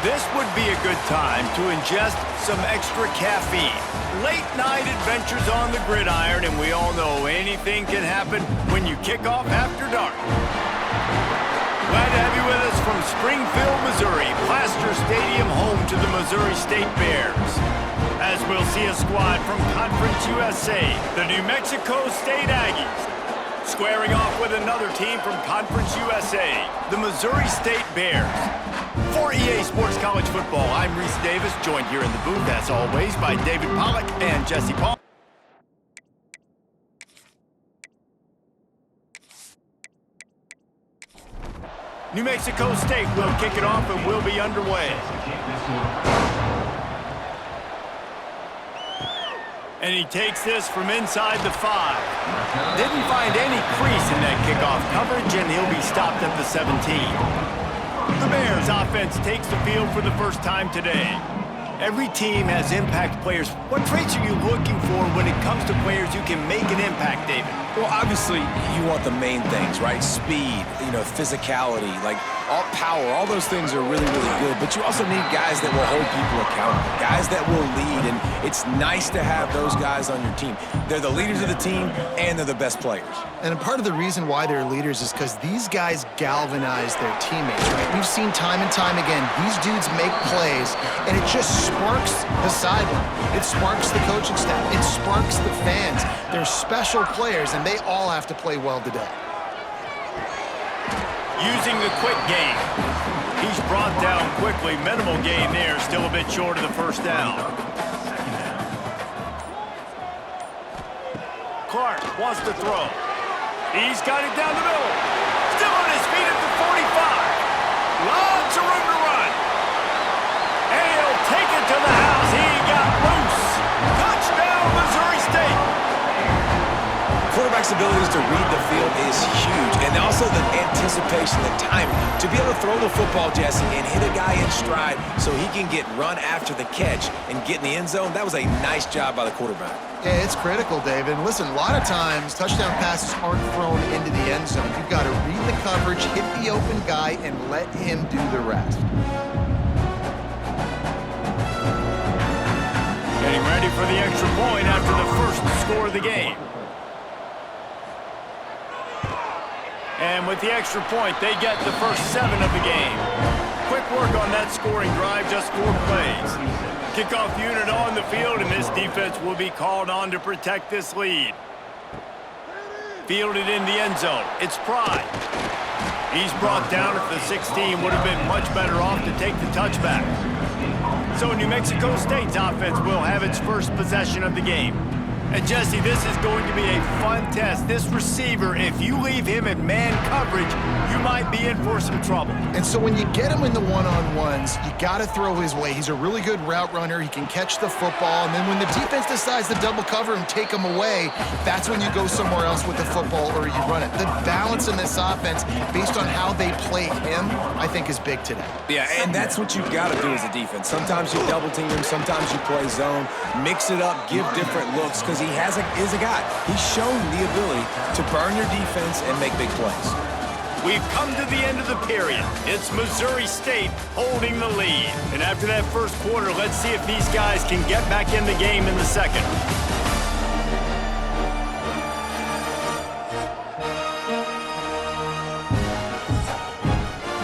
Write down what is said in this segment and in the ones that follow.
This would be a good time to ingest some extra caffeine. Late night adventures on the gridiron, and we all know anything can happen when you kick off after dark. Glad to have you with us from Springfield, Missouri, Plaster Stadium, home to the Missouri State Bears. As we'll see a squad from Conference USA, the New Mexico State Aggies, squaring off with another team from Conference USA, the Missouri State Bears. For EA Sports College Football, I'm Reese Davis, joined here in the booth, as always, by David Pollack and Jesse Paul. New Mexico State will kick it off and will be underway. And he takes this from inside the 5. Didn't find any crease in that kickoff coverage, and he'll be stopped at the 17. The Bears offense takes the field for the first time today. Every team has impact players. What traits are you looking for when it comes to players who can make an impact, David? Well, obviously, you want the main things, right? Speed, physicality, like all power, all those things are really, really good. But you also need guys that will hold people accountable, guys that will lead, and it's nice to have those guys on your team. They're the leaders of the team, and they're the best players. And part of the reason why they're leaders is because these guys galvanize their teammates, right? We've seen time and time again, these dudes make plays, and it just sparks the sideline. It sparks the coaching staff. It sparks the fans. They're special players, and they all have to play well today. Using the quick game. He's brought down quickly. Minimal gain there. Still a bit short of the first down. Clark wants to throw. He's got it down the middle. Still on his feet at the 45. Lots of room to run. And he'll take it to the house. He got loose. Touchdown, Missouri State. Quarterback's abilities to read the field is huge, and also the anticipation, the timing. To be able to throw the football, Jesse, and hit a guy in stride so he can get run after the catch and get in the end zone, that was a nice job by the quarterback. Yeah, it's critical, David. And listen, a lot of times, touchdown passes aren't thrown into the end zone. You've got to read the coverage, hit the open guy, and let him do the rest. Getting ready for the extra point after the first score of the game. And with the extra point, they get the first 7 of the game. Quick work on that scoring drive, just 4 plays. Kickoff unit on the field, and this defense will be called on to protect this lead. Fielded in the end zone. It's Pride. He's brought down at the 16. Would have been much better off to take the touchback. So New Mexico State's offense will have its first possession of the game. And Jesse, this is going to be a fun test. This receiver, if you leave him in man coverage, you might be in for some trouble. And so when you get him in the one-on-ones, you got to throw his way. He's a really good route runner. He can catch the football. And then when the defense decides to double cover and take him away, that's when you go somewhere else with the football or you run it. The balance in this offense, based on how they play him, I think is big today. Yeah, and that's what you've got to do as a defense. Sometimes you double team him, sometimes you play zone, mix it up, give different looks, because he is a guy. He's shown the ability to burn your defense and make big plays. We've come to the end of the period. It's Missouri State holding the lead. And after that first quarter, let's see if these guys can get back in the game in the second.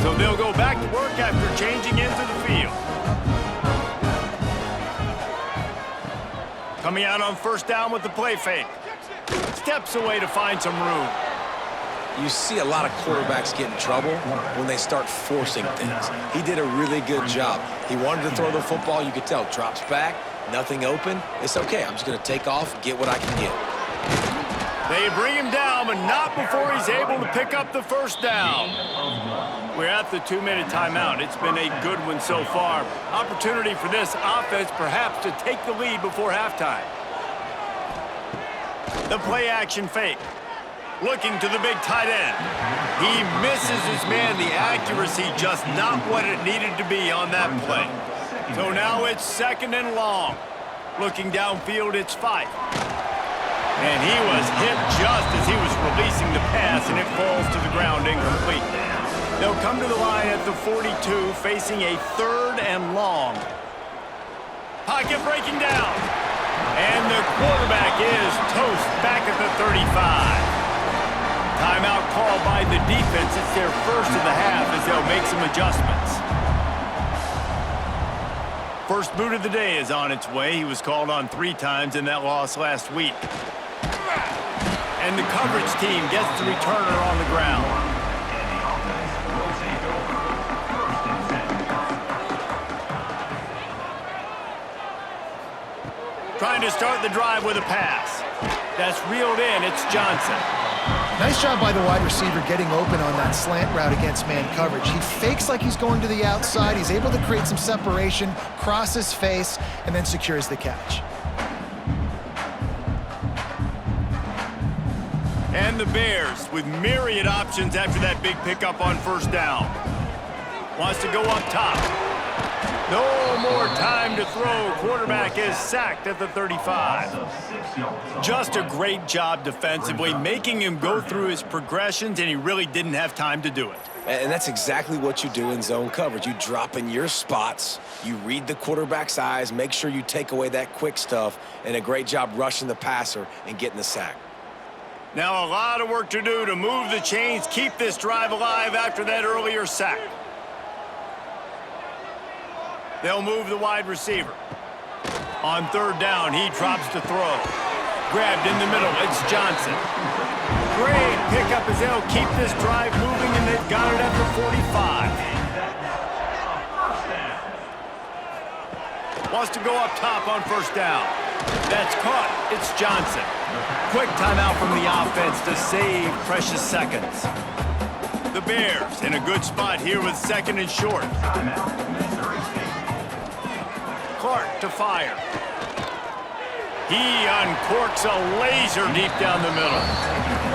So they'll go back to work after changing into the field. Coming out on first down with the play fake. Steps away to find some room. You see a lot of quarterbacks get in trouble when they start forcing things. He did a really good job. He wanted to throw the football. You could tell. Drops back, nothing open. It's okay. I'm just going to take off, get what I can get. They bring him down, but not before he's able to pick up the first down. We're at the 2-minute timeout. It's been a good one so far. Opportunity for this offense perhaps to take the lead before halftime. The play action fake. Looking to the big tight end. He misses his man. The accuracy just not what it needed to be on that play. So now it's 2nd and long. Looking downfield, it's 5. And he was hit just as he was releasing the pass, and it falls to the ground incomplete. They'll come to the line at the 42, facing a 3rd and long. Pocket breaking down. And the quarterback is toast back at the 35. Timeout called by the defense. It's their first of the half as they'll make some adjustments. First boot of the day is on its way. He was called on 3 times in that loss last week. And the coverage team gets the returner on the ground. Trying to start the drive with a pass. That's reeled in. It's Johnson. Nice job by the wide receiver getting open on that slant route against man coverage. He fakes like he's going to the outside. He's able to create some separation, cross his face, and then secures the catch. And the Bears with myriad options after that big pickup on first down. Wants to go up top. No more time to throw. Quarterback is sacked at the 35. Just a great job defensively, making him go through his progressions, and he really didn't have time to do it. And that's exactly what you do in zone coverage. You drop in your spots, you read the quarterback's eyes, make sure you take away that quick stuff, and a great job rushing the passer and getting the sack. Now a lot of work to do to move the chains, keep this drive alive after that earlier sack. They'll move the wide receiver. On third down, he drops to throw. Grabbed in the middle, it's Johnson. Great pickup as they'll keep this drive moving, and they've got it at the 45. Wants to go up top on first down. That's caught. It's Johnson. Quick timeout from the offense to save precious seconds. The Bears in a good spot here with second and short. Clark to fire. He uncorks a laser deep down the middle.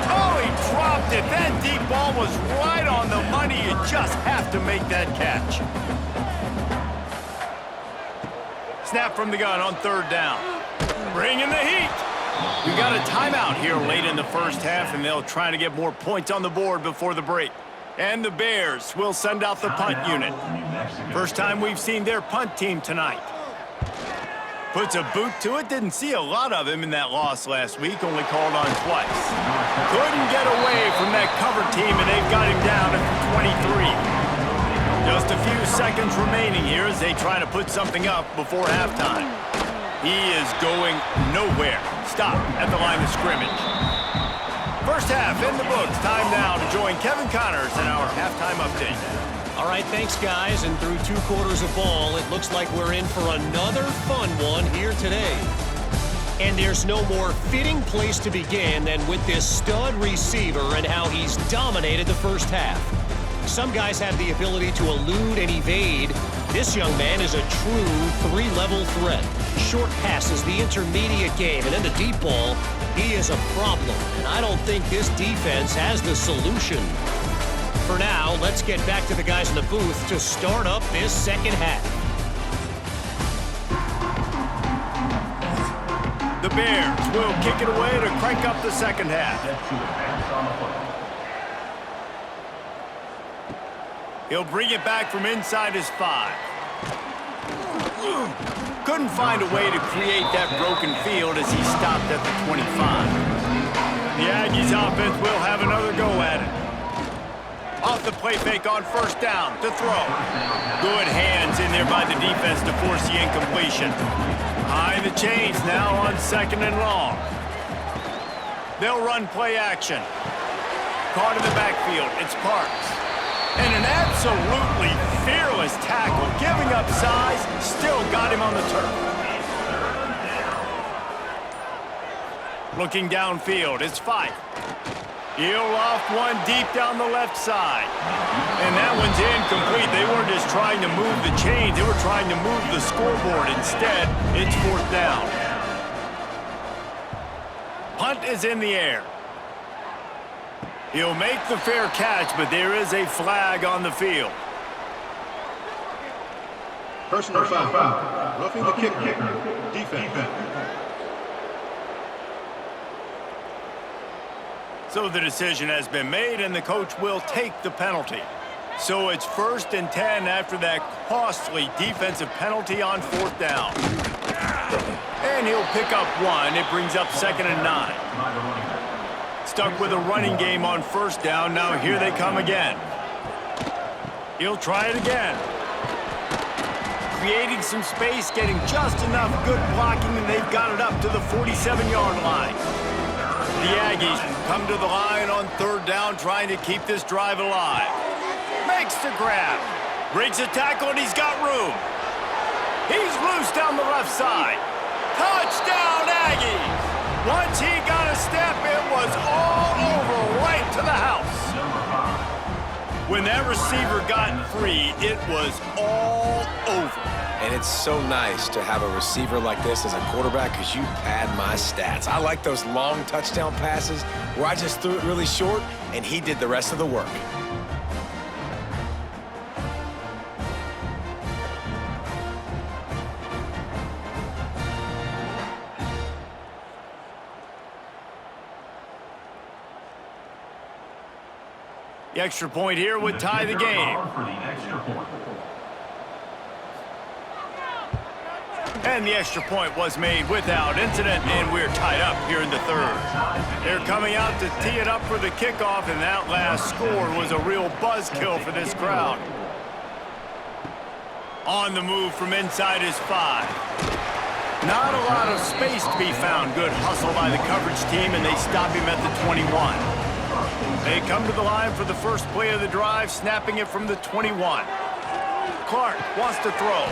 Oh, he dropped it. That deep ball was right on the money. You just have to make that catch. Snap from the gun on third down. Bring in the heat. We got a timeout here late in the first half, and they'll try to get more points on the board before the break. And the Bears will send out the punt unit. First time we've seen their punt team tonight. Puts a boot to it. Didn't see a lot of him in that loss last week. Only called on twice. Couldn't get away from that cover team, and they've got him down at the 23. Just a few seconds remaining here as they try to put something up before halftime. He is going nowhere. Stop at the line of scrimmage. First half in the books. Time now to join Kevin Connors in our halftime update. All right, thanks, guys. And through 2 quarters of ball, it looks like we're in for another fun one here today. And there's no more fitting place to begin than with this stud receiver and how he's dominated the first half. Some guys have the ability to elude and evade. This young man is a true 3-level threat. Short passes, the intermediate game, and then the deep ball, he is a problem. And I don't think this defense has the solution. For now, let's get back to the guys in the booth to start up this second half. The Bears will kick it away to crank up the second half. He'll bring it back from inside his 5. Couldn't find a way to create that broken field as he stopped at the 25. The Aggies offense will have another go at it. Off the play fake on first down to throw. Good hands in there by the defense to force the incompletion. High the chains now on second and long. They'll run play action. Caught in the backfield. It's Parks. And an absolutely fearless tackle. Giving up size, still got him on the turf. Looking downfield, it's Fife. He'll loft one deep down the left side. And that one's incomplete. They weren't just trying to move the chains. They were trying to move the scoreboard. Instead, it's fourth down. Punt is in the air. He'll make the fair catch, but there is a flag on the field. Personal foul. Roughing the kicker. Defense. So the decision has been made, and the coach will take the penalty. So it's 1st and 10 after that costly defensive penalty on 4th down. And he'll pick up 1. It brings up 2nd and 9. Stuck with a running game on 1st down. Now here they come again. He'll try it again. Creating some space, getting just enough good blocking, and they've got it up to the 47-yard line. The Aggies come to the line on 3rd down, trying to keep this drive alive. Makes the grab. Breaks a tackle, and he's got room. He's loose down the left side. Touchdown, Aggies! Once he got a step, it was all over right to the house. When that receiver got free, it was all over. And it's so nice to have a receiver like this as a quarterback because you pad my stats. I like those long touchdown passes where I just threw it really short and he did the rest of the work. The extra point here would tie the game. And the extra point was made without incident, and we're tied up here in the 3rd. They're coming out to tee it up for the kickoff, and that last score was a real buzzkill for this crowd. On the move from inside his 5. Not a lot of space to be found. Good hustle by the coverage team, and they stop him at the 21. They come to the line for the first play of the drive, snapping it from the 21. Clark wants to throw.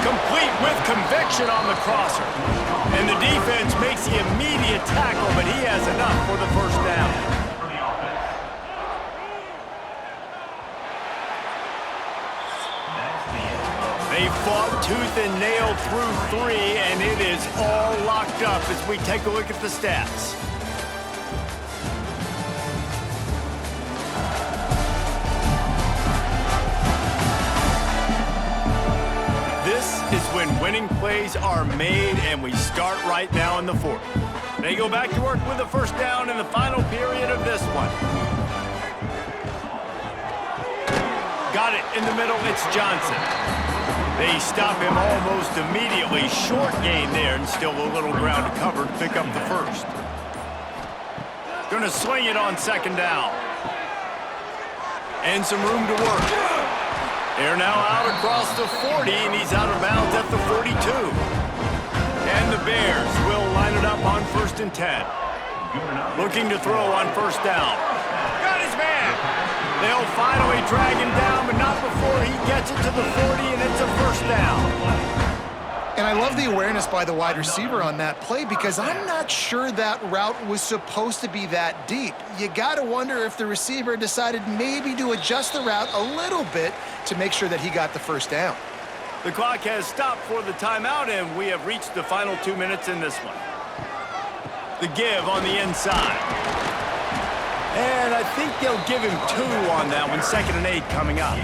Complete with conviction on the crosser. And the defense makes the immediate tackle, but he has enough for the 1st down. They fought tooth and nail through 3, and it is all locked up as we take a look at the stats. This is when winning plays are made, and we start right now in the 4th. They go back to work with a 1st down in the final period of this one. Got it in the middle, it's Johnson. They stop him almost immediately. Short gain there, and still a little ground to cover to pick up the 1st. Gonna swing it on 2nd down. And some room to work. They're now out across the 40, and he's out of bounds at the 42. And the Bears will line it up on 1st and 10. Looking to throw on 1st down. Got his man. They'll finally drag him down, but not before he gets it to the 40, and it's a 1st down. And I love the awareness by the wide receiver on that play because I'm not sure that route was supposed to be that deep. You got to wonder if the receiver decided maybe to adjust the route a little bit to make sure that he got the 1st down. The clock has stopped for the timeout, and we have reached the final 2 minutes in this one. The give on the inside. And I think they'll give him 2 on that one, 2nd and 8 coming up.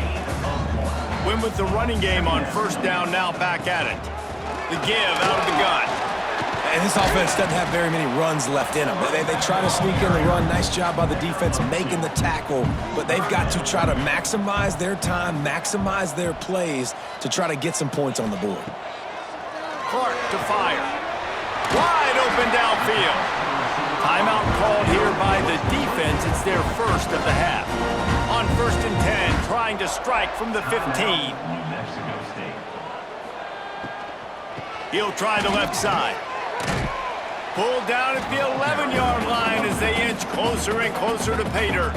Win with the running game on 1st down, now back at it. The give out of the gun. And this offense doesn't have very many runs left in them. They try to sneak in the run. Nice job by the defense making the tackle, but they've got to try to maximize their time, maximize their plays to try to get some points on the board. Clark to fire. Wide open downfield. Timeout called here by the defense. It's their 1st of the half. On 1st and 10, trying to strike from the 15. He'll try the left side. Pulled down at the 11-yard line as they inch closer and closer to pay dirt.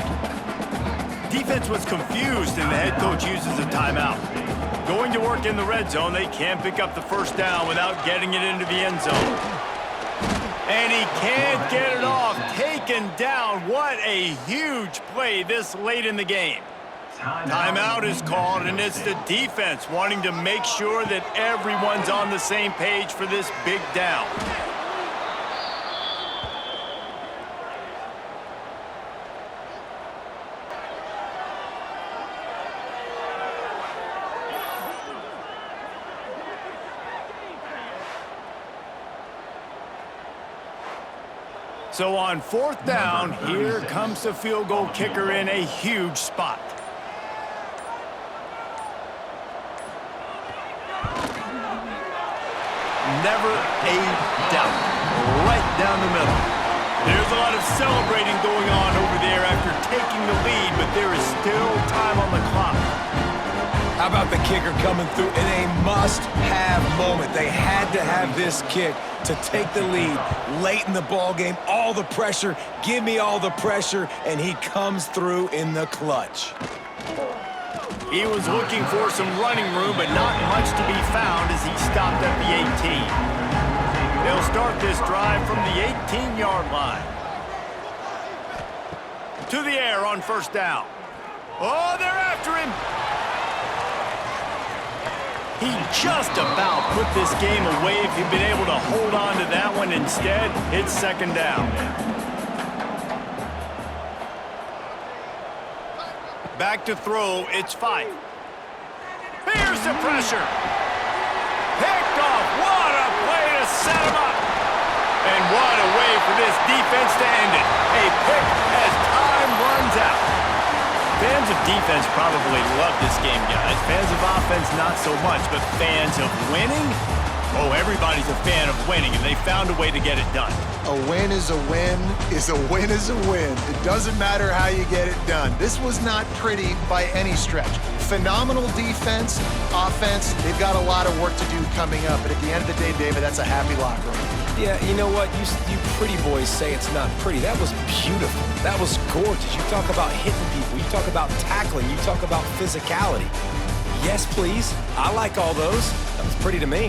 Defense was confused, and the head coach uses a timeout. Going to work in the red zone, they can't pick up the 1st down without getting it into the end zone. And he can't get it off. Taken down. What a huge play this late in the game. Timeout is called, and it's the defense wanting to make sure that everyone's on the same page for this big down. So on 4th down, here comes the field goal kicker in a huge spot. never a doubt. Right down the middle. There's a lot of celebrating going on over there after taking the lead, but there is still time on the clock. How about the kicker coming through in a must-have moment? They had to have this kick to take the lead late in the ball game. All the pressure, give me all the pressure, and he comes through in the clutch. He was looking for some running room, but not much to be found as he stopped at the 18. They'll start this drive from the 18-yard line. To the air on first down. Oh, they're after him. He just about put this game away if he'd been able to hold on to that one. Instead, it's second down. Back to throw, it's Fife. Here's the pressure. Picked off. What a play to set him up. And what a way for this defense to end it. A pick as time runs out. Fans of defense probably love this game, guys. Fans of offense, not so much. But fans of winning? Oh, everybody's a fan of winning, and they found a way to get it done. A win is a win is a win is a win. It doesn't matter how you get it done. This was not pretty by any stretch. Phenomenal defense, offense. They've got a lot of work to do coming up. But at the end of the day, David, that's a happy locker room. Yeah, you know what? You pretty boys say it's not pretty. That was beautiful. That was gorgeous. You talk about hitting people. You talk about tackling. You talk about physicality. Yes, please. I like all those. That was pretty to me.